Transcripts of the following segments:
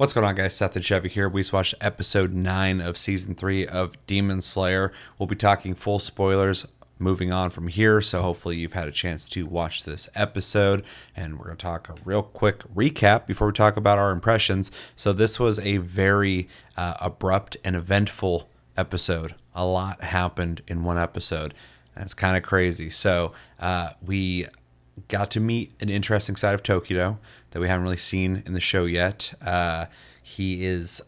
What's going on, guys? Seth and Chevy here. We just watched episode 9 of season 3 of Demon Slayer. We'll be talking full spoilers moving on from here, so hopefully you've had a chance to watch this episode. And we're going to talk a real quick recap before we talk about our impressions. So this was a very abrupt and eventful episode. A lot happened in one episode. That's kind of crazy. So we got to meet an interesting side of Tokito that we haven't really seen in the show yet. He is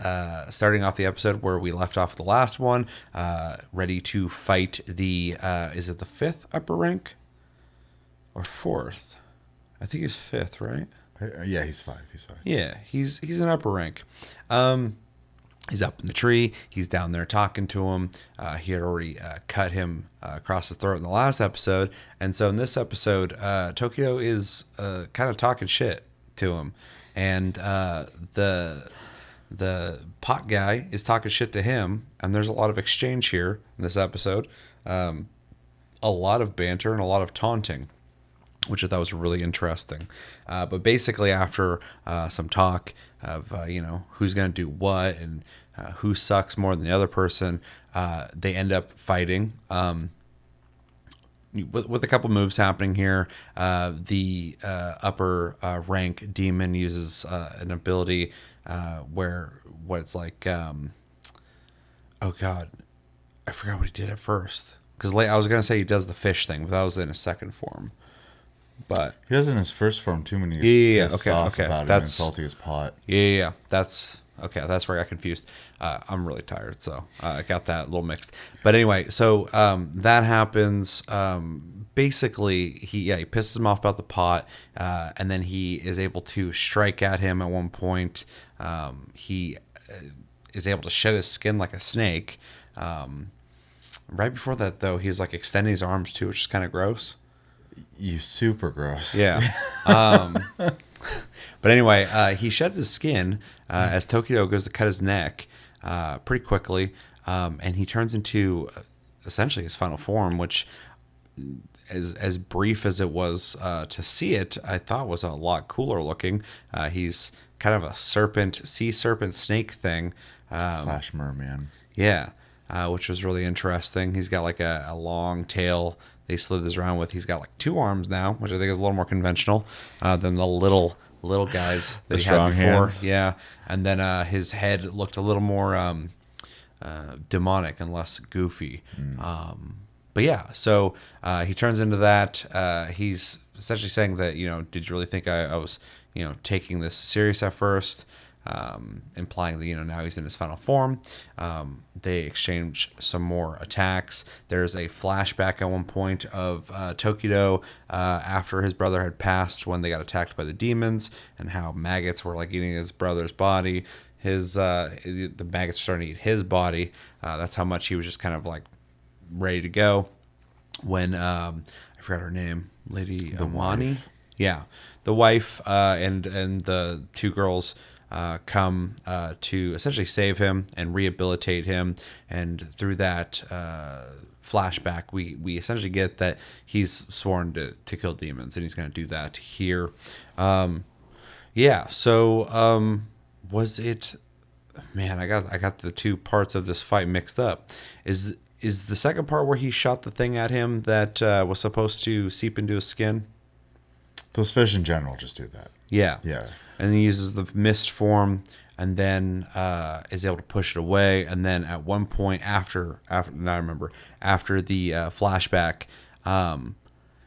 starting off the episode where we left off the last one, ready to fight the, is it the 5th upper rank? Or 4th? I think he's 5th, right? Yeah, he's 5. Yeah, he's an upper rank. He's up in the tree. He's down there talking to him. He had already cut him across the throat in the last episode. And so in this episode, Tokito is kind of talking shit to him. And the pot guy is talking shit to him. And there's a lot of exchange here in this episode. A lot of banter and a lot of taunting, which I thought was really interesting. But basically after some talk of, who's going to do what and who sucks more than the other person, they end up fighting. With a couple moves happening here, the upper rank demon uses an ability where what it's like, oh God, I forgot what he did at first. Because I was going to say he does the fish thing, but that was in his second form. But he does in his first form too many. Okay. About that's salty as pot. Yeah. That's okay. That's where I got confused. I'm really tired, so I got that a little mixed. But anyway, so that happens. Basically, he pisses him off about the pot, and then he is able to strike at him at one point. He is able to shed his skin like a snake. Right before that, though, he was like extending his arms too, which is kind of gross. You super gross. Yeah. But anyway, he sheds his skin as Tokito goes to cut his neck pretty quickly. And he turns into essentially his final form, which as brief as it was to see it, I thought was a lot cooler looking. He's kind of a sea serpent snake thing. / merman. Yeah. Which was really interesting. He's got like a long tail they slid this around with. He's got like 2 arms now, which I think is a little more conventional than the little guys that he had before. Hands. Yeah, and then his head looked a little more demonic and less goofy. But yeah, so he turns into that. He's essentially saying that, did you really think I was, taking this serious at first? Implying that, now he's in his final form. They exchange some more attacks. There's a flashback at one point of Tokito after his brother had passed when they got attacked by the demons, and how maggots were like eating his brother's body. The maggots were starting to eat his body. That's how much he was just kind of like ready to go. When I forgot her name, Lady Amani. Yeah, the wife and the 2 girls come to essentially save him and rehabilitate him, and through that flashback we essentially get that he's sworn to kill demons, and he's going to do that here. So was it, man, I got the 2 parts of this fight mixed up. Is the second part where he shot the thing at him that was supposed to seep into his skin? Those fish in general just do that. Yeah. And he uses the mist form, and then is able to push it away. And then at one point after now I remember, after the flashback,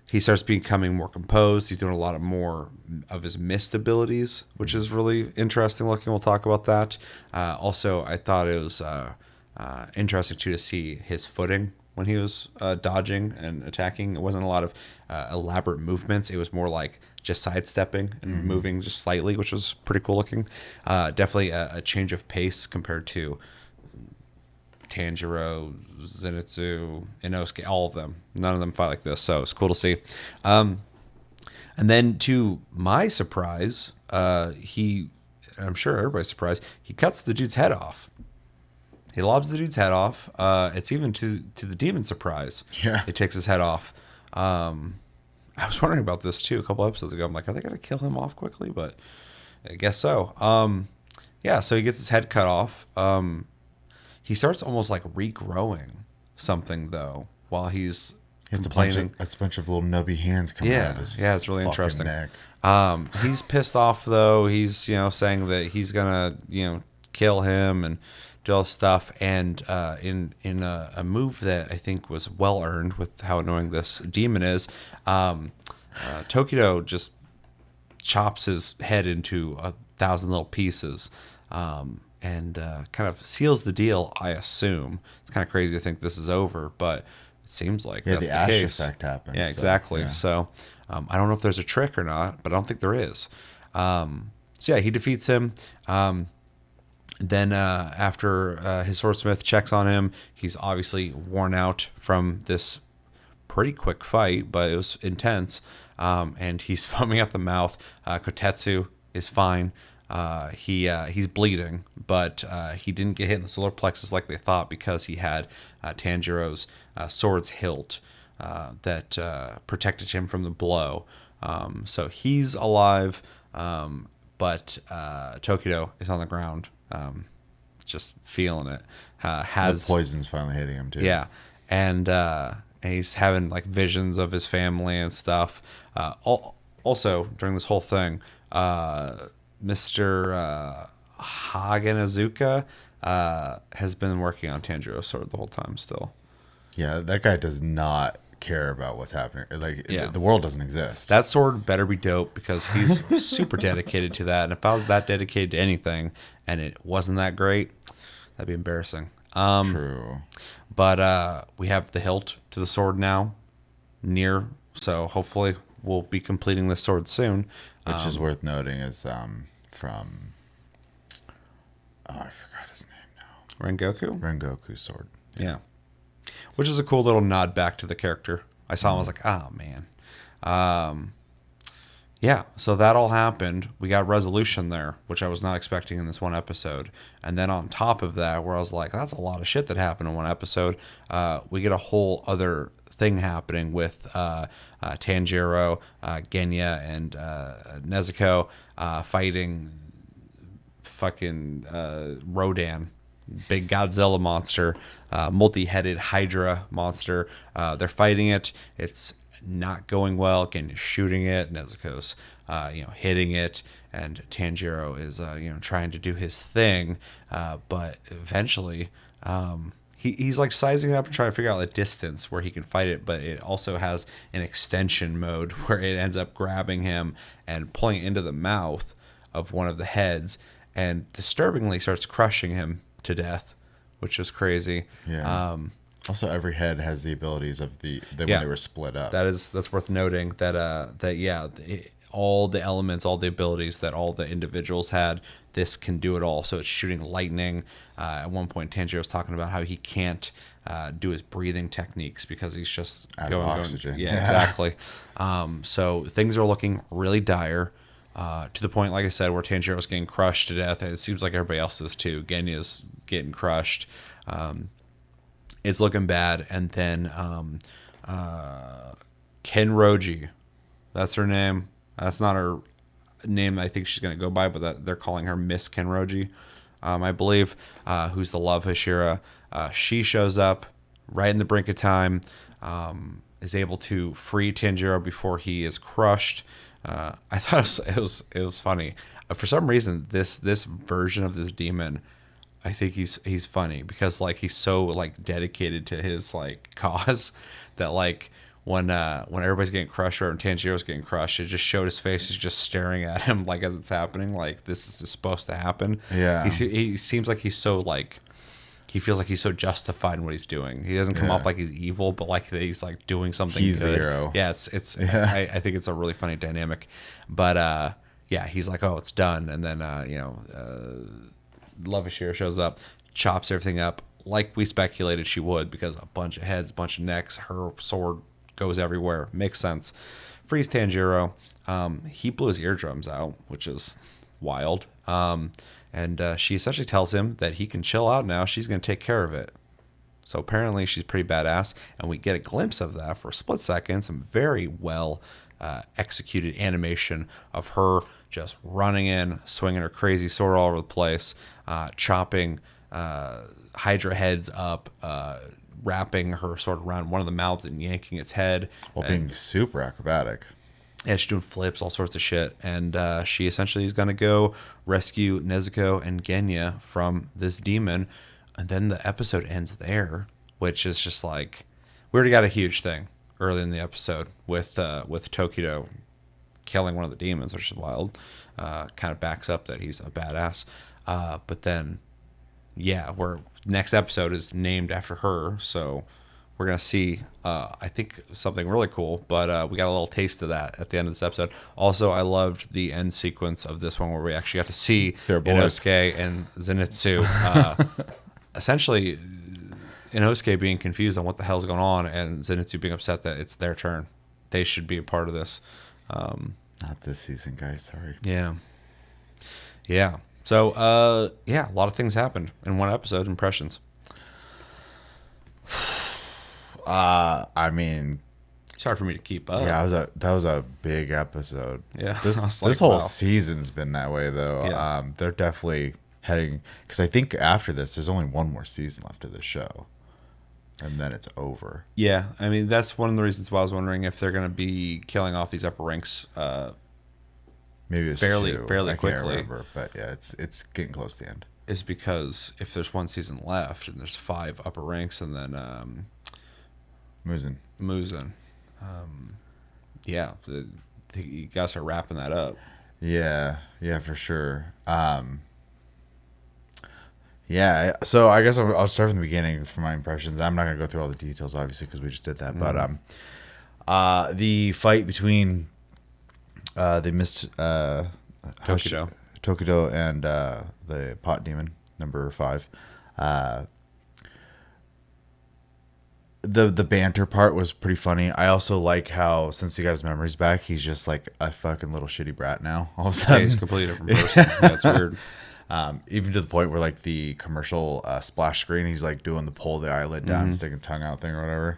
he starts becoming more composed. He's doing a lot more of his mist abilities, which is really interesting looking. We'll talk about that. Also, I thought it was interesting too to see his footing when he was dodging and attacking. It wasn't a lot of elaborate movements. It was more like just sidestepping and moving just slightly, which was pretty cool looking. Definitely a change of pace compared to Tanjiro, Zenitsu, Inosuke, all of them. None of them fight like this, so it's cool to see. And then to my surprise, I'm sure everybody's surprised, he cuts the dude's head off. He lobs the dude's head off. It's even to the demon's surprise. Yeah. He takes his head off. I was wondering about this too a couple episodes ago. I'm like, are they going to kill him off quickly? But I guess so. Yeah, so he gets his head cut off. He starts almost like regrowing something though while he's complaining. It's a bunch of little nubby hands coming out of his Yeah, it's really interesting. neck. He's pissed off though. He's saying that he's gonna kill him and do all this stuff. And in a move that I think was well earned with how annoying this demon is, Tokito just chops his head into 1,000 little pieces. And kind of seals the deal, I assume. It's kind of crazy to think this is over, but it seems like that's the ash case. effect happens. Yeah, exactly. So I don't know if there's a trick or not, but I don't think there is. So yeah, he defeats him. Then after his swordsmith checks on him, he's obviously worn out from this pretty quick fight, but it was intense. And he's foaming at the mouth. Kotetsu is fine. He's bleeding, but he didn't get hit in the solar plexus like they thought because he had Tanjiro's sword's hilt that protected him from the blow. So he's alive, but Tokito is on the ground, just feeling it. The poison's finally hitting him too. Yeah, and he's having like visions of his family and stuff. Also, during this whole thing, Mr. Haganazuka has been working on Tanjiro's sword the whole time still. Yeah, that guy does not care about what's happening. Like, the world doesn't exist. That sword better be dope because he's super dedicated to that. And if I was that dedicated to anything and it wasn't that great, that'd be embarrassing. True. But we have the hilt to the sword now, near. So hopefully we'll be completing this sword soon. Which is worth noting is from... Oh, I forgot his name now. Rengoku's sword. Yeah. Which is a cool little nod back to the character. I saw him, I was like, oh, man. Yeah, so that all happened. We got resolution there, which I was not expecting in this one episode. And then on top of that, where I was like, that's a lot of shit that happened in one episode, we get a whole other thing happening with Tanjiro, Genya, and Nezuko fighting fucking Rodan, big Godzilla monster, multi-headed Hydra monster. They're fighting it. It's not going well. Genya's shooting it. Nezuko's hitting it, and Tanjiro is trying to do his thing, but eventually he's like sizing it up and trying to figure out the distance where he can fight it, but it also has an extension mode where it ends up grabbing him and pulling it into the mouth of one of the heads and disturbingly starts crushing him to death, which is crazy. Yeah. Also, every head has the abilities of when they were split up. That's worth noting that all the elements, all the abilities that all the individuals had, this can do it all. So it's shooting lightning. At one point, Tanjiro's talking about how he can't do his breathing techniques because he's just out of oxygen. Yeah, exactly. So things are looking really dire. To the point, like I said, where Tanjiro's getting crushed to death. And it seems like everybody else is too. Genya's getting crushed. It's looking bad. And then Kenroji, that's her name. That's not her name I think she's going to go by, but they're calling her Miss Kenroji, I believe, who's the love Hashira. She shows up right in the brink of time, is able to free Tanjiro before he is crushed. I thought it was funny. For some reason, this version of this demon, I think he's funny because like he's so like dedicated to his like cause that like when everybody's getting crushed or when Tanjiro's getting crushed, it just showed his face. He's just staring at him like as it's happening, like this is supposed to happen. Yeah, he seems like he's so like. He feels like he's so justified in what he's doing. He doesn't come off like he's evil, but like he's like doing something he's good. The hero. Yeah, I think it's a really funny dynamic. But yeah, he's like, oh, it's done. And then Love Ashira shows up, chops everything up like we speculated she would, because a bunch of heads, bunch of necks, her sword goes everywhere. Makes sense. Frees Tanjiro. He blew his eardrums out, which is wild. And she essentially tells him that he can chill out now. She's going to take care of it. So apparently she's pretty badass, and we get a glimpse of that for a split second. Some very well executed animation of her just running in, swinging her crazy sword all over the place, chopping Hydra heads up, wrapping her sword around one of the mouths and yanking its head. While being super acrobatic. Yeah, she's doing flips, all sorts of shit. And she essentially is going to go rescue Nezuko and Genya from this demon. And then the episode ends there, which is just like, we already got a huge thing early in the episode with Tokito killing one of the demons, which is wild. Kind of backs up that he's a badass. But then, yeah, next episode is named after her, so we're going to see, I think, something really cool, but we got a little taste of that at the end of this episode. Also, I loved the end sequence of this one where we actually got to see Inosuke and Zenitsu essentially Inosuke being confused on what the hell's going on, and Zenitsu being upset that it's their turn. They should be a part of this. Not this season, guys. Sorry. Yeah. Yeah. So, yeah, a lot of things happened in one episode. Impressions. I mean, it's hard for me to keep up. Yeah, that was a big episode. Yeah, this whole season's been that way though. Yeah. They're definitely heading, because I think after this, there's only one more season left of the show, and then it's over. Yeah, I mean that's one of the reasons why I was wondering if they're going to be killing off these upper ranks. Maybe it's fairly I quickly. Can't remember, but yeah, it's getting close to the end. Is because if there's one season left and there's 5 upper ranks and then Muzan. Yeah, you guys are wrapping that up. Yeah, for sure. Yeah, so I guess I'll start from the beginning for my impressions. I'm not going to go through all the details, obviously, because we just did that. Mm-hmm. But the fight between Tokito and the pot demon, number 5. The banter part was pretty funny. I also like how, since he got his memories back, he's just like a fucking little shitty brat now. All of a sudden, yeah, he's a completely different person. Yeah, it's weird. Even to the point where, like, the commercial splash screen, he's like doing the pull the eyelid down, and sticking tongue out thing or whatever.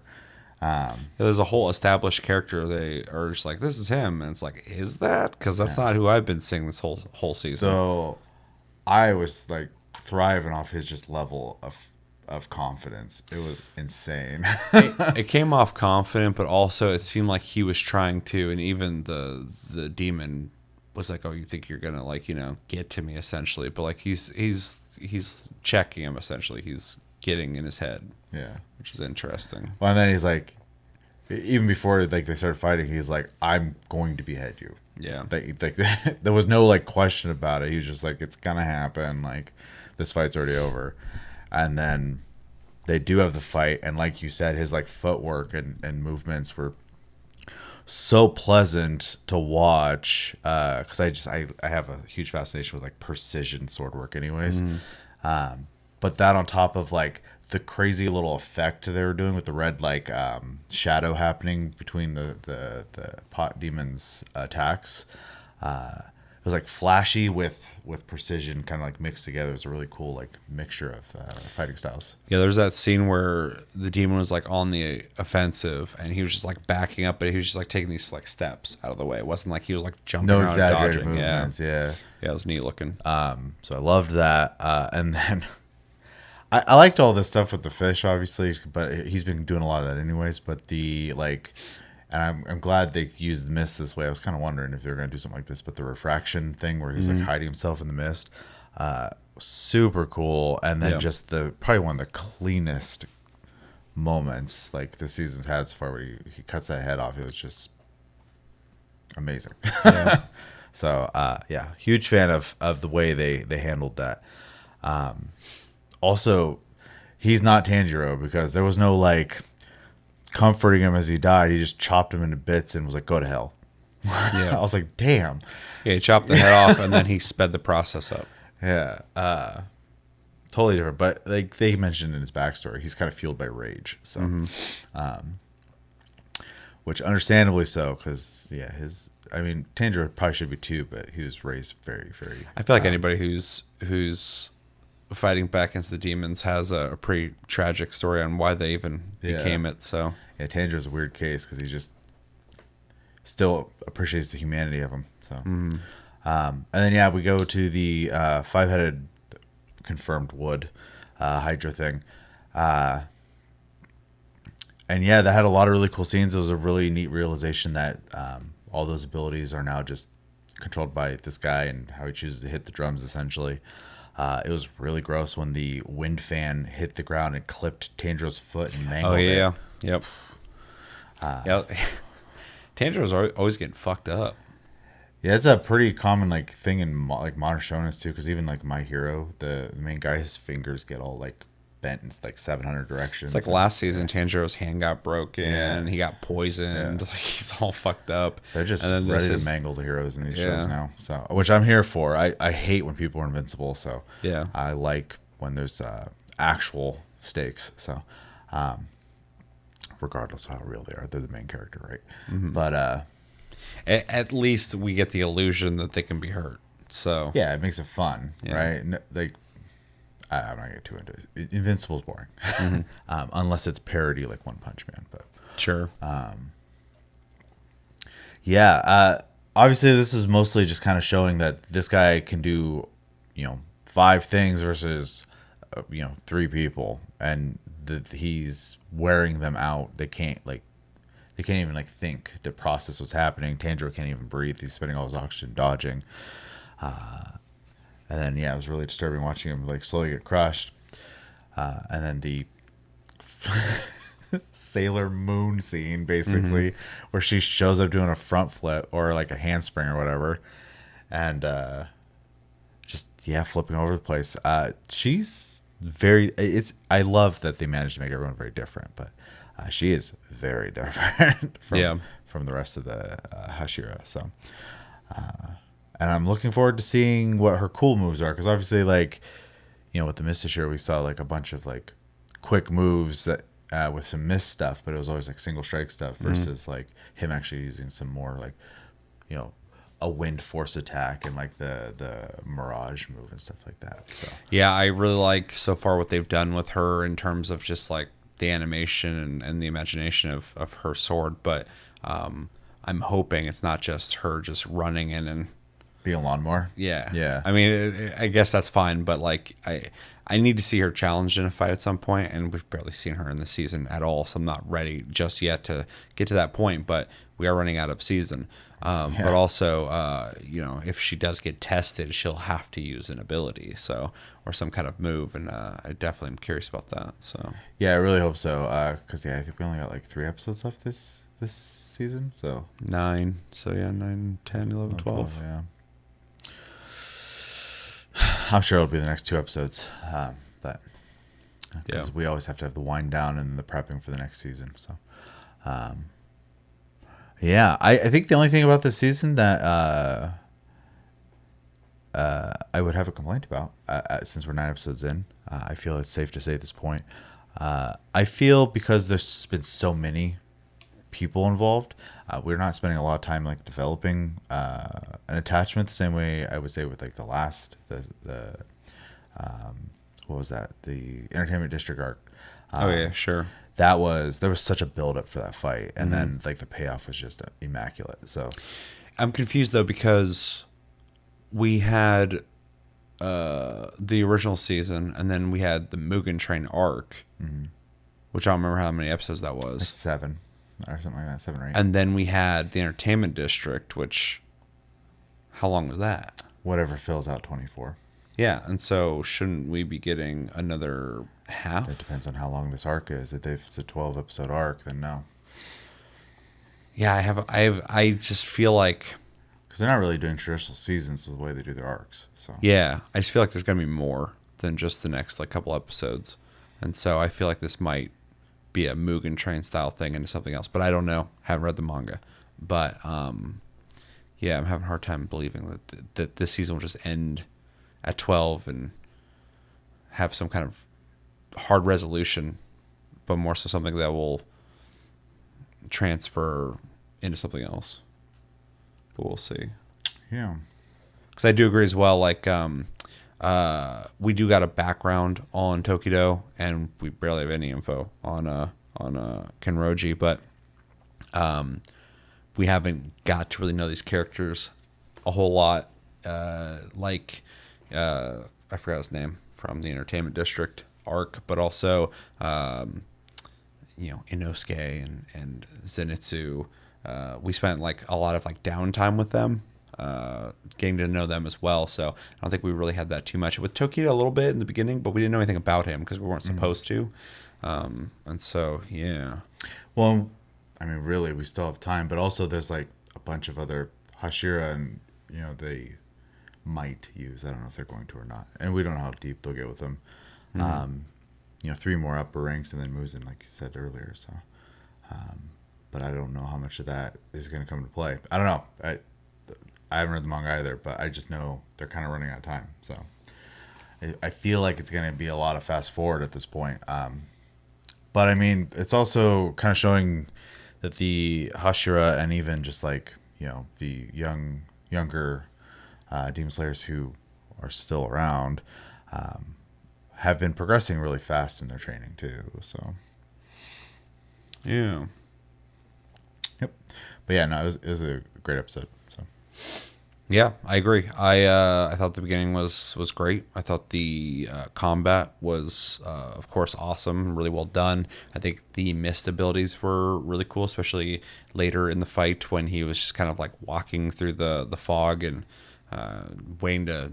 Yeah, there's a whole established character. They are just like, this is him, and it's like, is that? Because that's not who I've been seeing this whole season. So I was like thriving off his just level of confidence. It was insane. It came off confident, but also it seemed like he was trying to, and even the demon was like, oh, you think you're gonna, like, you know, get to me, essentially. But like he's checking him, essentially. He's getting in his head. Yeah, which is interesting. Well, and then he's like, even before like they started fighting, he's like, I'm going to behead you. Yeah, like there was no like question about it. He was just like, it's gonna happen. Like, this fight's already over. And then they do have the fight, and like you said, his like footwork and movements were so pleasant to watch, because I have a huge fascination with like precision sword work anyways. But that on top of like the crazy little effect they were doing with the red like shadow happening between the pot demon's attacks, it was like flashy with precision, kind of like mixed together. It was a really cool like mixture of fighting styles. Yeah, there's that scene where the demon was like on the offensive, and he was just like backing up, but he was just like taking these like steps out of the way. It wasn't like he was like jumping around and dodging. Movements, yeah, it was neat looking. So I loved that, and then I liked all this stuff with the fish, obviously, but he's been doing a lot of that anyways. But the like. And I'm glad they used the mist this way. I was kind of wondering if they were going to do something like this, but the refraction thing where he was like hiding himself in the mist, super cool. And then just probably one of the cleanest moments like the season's had so far, where he cuts that head off. It was just amazing. Yeah. So yeah, huge fan of the way they handled that. Also, he's not Tanjiro, because there was no like comforting him as he died. He just chopped him into bits and was like, go to hell. Yeah. I was like, damn. Yeah, he chopped the head off and then he sped the process up. Yeah. Totally different. But like they mentioned in his backstory, he's kind of fueled by rage. So which understandably so, because yeah, Tanjiro probably should be too, but he was raised very, very I feel like anybody who's fighting back against the demons has a pretty tragic story on why they even became it. So yeah, Tanjiro's a weird case because he just still appreciates the humanity of him. So, and then we go to the 5-headed confirmed wood Hydra thing, and that had a lot of really cool scenes. It was a really neat realization that all those abilities are now just controlled by this guy and how he chooses to hit the drums. Essentially, it was really gross when the wind fan hit the ground and clipped Tanjiro's foot and mangled it. Yep. Tanjiro's always getting fucked up. Yeah, it's a pretty common like thing in like modern shonens too. Because even like My Hero, the main guy, his fingers get all like bent in like 700 directions. It's like last season, Tanjiro's hand got broken. He got poisoned. Like, he's all fucked up. They're just ready to mangle the heroes in these shows now. So, which I'm here for. I hate when people are invincible. So I like when there's actual stakes. So, regardless of how real they are, they're the main character, right? But at least we get the illusion that they can be hurt. So yeah, it makes it fun, right? Like, I'm not gonna get too into it. Invincible's boring, unless it's parody like One Punch Man. But sure, obviously this is mostly just kind of showing that this guy can do, 5 things versus, 3 people, and that he's wearing them out. They can't even like think to process what's happening. Tanjiro can't even breathe. He's spending all his oxygen dodging. And then it was really disturbing watching him like slowly get crushed. And then the Sailor Moon scene, basically, where she shows up doing a front flip or like a handspring or whatever, and flipping over the place. She's very. I love that they managed to make everyone very different, but she is very different from the rest of the Hashira. So. And I'm looking forward to seeing what her cool moves are, because obviously, like, with the Mist Hashira, we saw like a bunch of like quick moves that with some mist stuff, but it was always like single strike stuff versus like him actually using some more like, a wind force attack and like the mirage move and stuff like that. So I really like so far what they've done with her in terms of just like the animation and the imagination of her sword, but I'm hoping it's not just her just running in and being a lawnmower. Yeah. I mean, I guess that's fine, but like I need to see her challenged in a fight at some point, and we've barely seen her in this season at all, so I'm not ready just yet to get to that point, but we are running out of season. But also, if she does get tested, she'll have to use an ability, or some kind of move, and I definitely am curious about that. So yeah, I really hope so, because I think we only got like 3 episodes left this season, so 9. So 9, 10, 11, 12. Yeah. I'm sure it'll be the next 2 episodes, but because we always have to have the wind down and the prepping for the next season. So, I think the only thing about this season that I would have a complaint about, since we're 9 episodes in, I feel it's safe to say at this point, I feel because there's been so many people involved, we're not spending a lot of time like developing an attachment the same way I would say with like the what was that, the Entertainment District arc. Sure. There was such a build up for that fight, and then like the payoff was just immaculate. So I'm confused though, because we had the original season, and then we had the Mugen Train arc, which I don't remember how many episodes that was. Like 7 or something like that, 7 or 8. And then we had the Entertainment District, which, how long was that? Whatever fills out 24. Yeah, and so shouldn't we be getting another half? It depends on how long this arc is. If it's a 12 episode arc, then no. Yeah, I just feel like, because they're not really doing traditional seasons the way they do their arcs. So yeah, I just feel like there's gonna be more than just the next like couple episodes, and so I feel like this might be a Mugen Train style thing into something else, but I don't know. Haven't read the manga, but I'm having a hard time believing that this season will just end at 12 and have some kind of hard resolution, but more so something that will transfer into something else. But we'll see. Yeah, because I do agree as well. Like we do got a background on Tokito, and we barely have any info on Kenroji, but we haven't got to really know these characters a whole lot. I forgot his name from the Entertainment District arc, but also Inosuke and Zenitsu. We spent like a lot of like downtime with them, getting to know them as well. So I don't think we really had that too much with Tokita a little bit in the beginning, but we didn't know anything about him because we weren't supposed to. And so yeah. Well, I mean, really, we still have time, but also there's like a bunch of other Hashira, and they might use. I don't know if they're going to or not, and we don't know how deep they'll get with them. 3 more upper ranks and then Muzin, like you said earlier. So, but I don't know how much of that is going to come into play. I don't know. I haven't read the manga either, but I just know they're kind of running out of time. So I feel like it's going to be a lot of fast forward at this point. But I mean, it's also kind of showing that the Hashira and even just like, the younger Demon Slayers who are still around have been progressing really fast in their training too. So yeah. Yep. But yeah, no, it was a great episode. So yeah, I agree. I thought the beginning was great. I thought the combat was, of course, awesome, really well done. I think the mist abilities were really cool, especially later in the fight when he was just kind of like walking through the fog and waiting to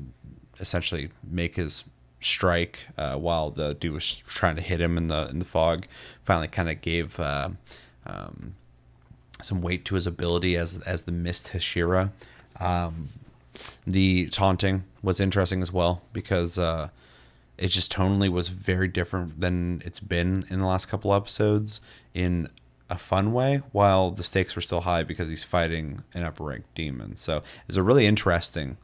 essentially make his strike while the dude was trying to hit him in the fog. Finally, kind of gave some weight to his ability as the mist Hashira. The taunting was interesting as well because it just tonally was very different than it's been in the last couple episodes in a fun way, while the stakes were still high because he's fighting an upper ranked demon. So it's a really interesting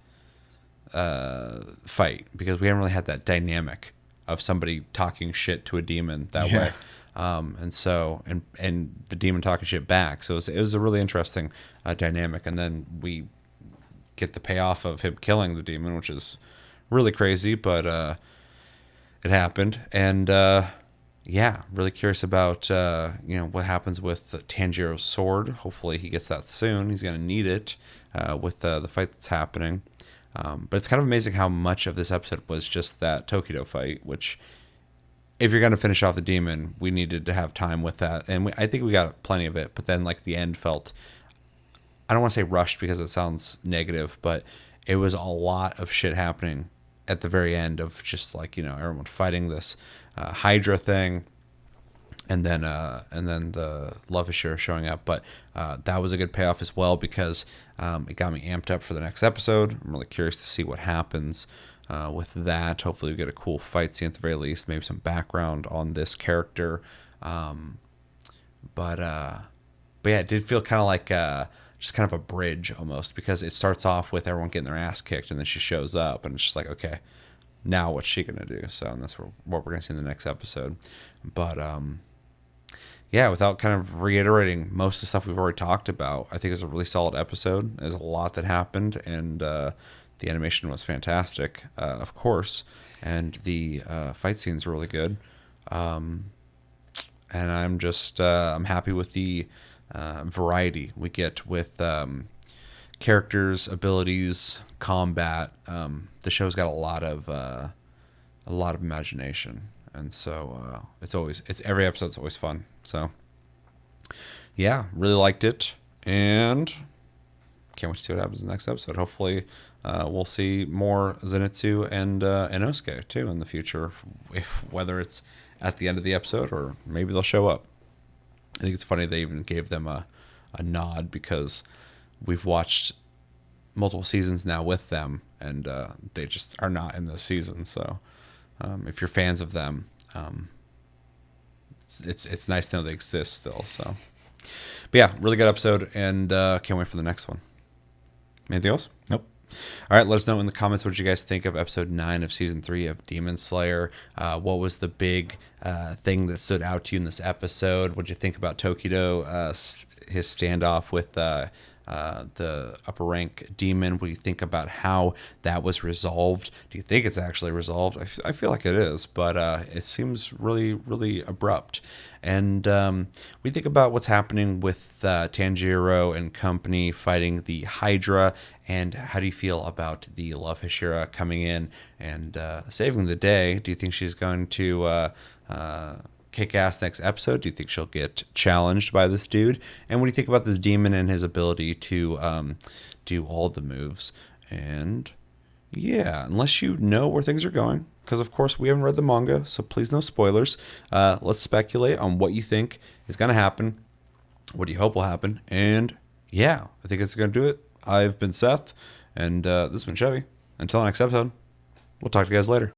fight because we haven't really had that dynamic of somebody talking shit to a demon that way. And the demon talking shit back. So it was a really interesting dynamic. And then we get the payoff of him killing the demon, which is really crazy, but it happened. And really curious about what happens with Tanjiro's sword. Hopefully he gets that soon. He's going to need it with the fight that's happening. But it's kind of amazing how much of this episode was just that Tokito fight, which if you're going to finish off the demon, we needed to have time with that. And I think we got plenty of it. But then like the end felt, I don't want to say rushed because it sounds negative, but it was a lot of shit happening at the very end of just like, everyone fighting this Hydra thing. And then the Love Hashira showing up. But that was a good payoff as well because it got me amped up for the next episode. I'm really curious to see what happens with that. Hopefully we get a cool fight scene at the very least. Maybe some background on this character. But yeah, it did feel kind of like just kind of a bridge almost because it starts off with everyone getting their ass kicked and then she shows up and it's just like, okay, now what's she going to do? So and that's what we're going to see in the next episode. But yeah, without kind of reiterating most of the stuff we've already talked about, I think it was a really solid episode. There's a lot that happened, and the animation was fantastic, of course, and the fight scenes were really good. And I'm just I'm happy with the variety we get with characters, abilities, combat. The show's got a lot of imagination. And so it's every episode's always fun. So yeah, really liked it, and can't wait to see what happens in the next episode. Hopefully, we'll see more Zenitsu and Inosuke too in the future. If whether it's at the end of the episode or maybe they'll show up. I think it's funny they even gave them a nod because we've watched multiple seasons now with them, and they just are not in this season. So. If you're fans of them, it's nice to know they exist still. So, but yeah, really good episode, and can't wait for the next one. Anything else? Nope. All right, let us know in the comments what did you guys think of episode 9 of season 3 of Demon Slayer. What was the big thing that stood out to you in this episode? What did you think about Tokito, his standoff with the upper rank demon. What do you think about how that was resolved? Do you think it's actually resolved? I feel like it is, but it seems really, really abrupt. And we think about what's happening with Tanjiro and company fighting the Hydra, and how do you feel about the Love Hashira coming in and saving the day? Do you think she's going to kick ass next episode? Do you think she'll get challenged by this dude? And what do you think about this demon and his ability to do all the moves? And yeah, unless you know where things are going, because of course we haven't read the manga, so please no spoilers. Let's speculate on what you think is going to happen. What do you hope will happen? And yeah, I think it's going to do it. I've been Seth, and this has been Chevy. Until next episode, we'll talk to you guys later.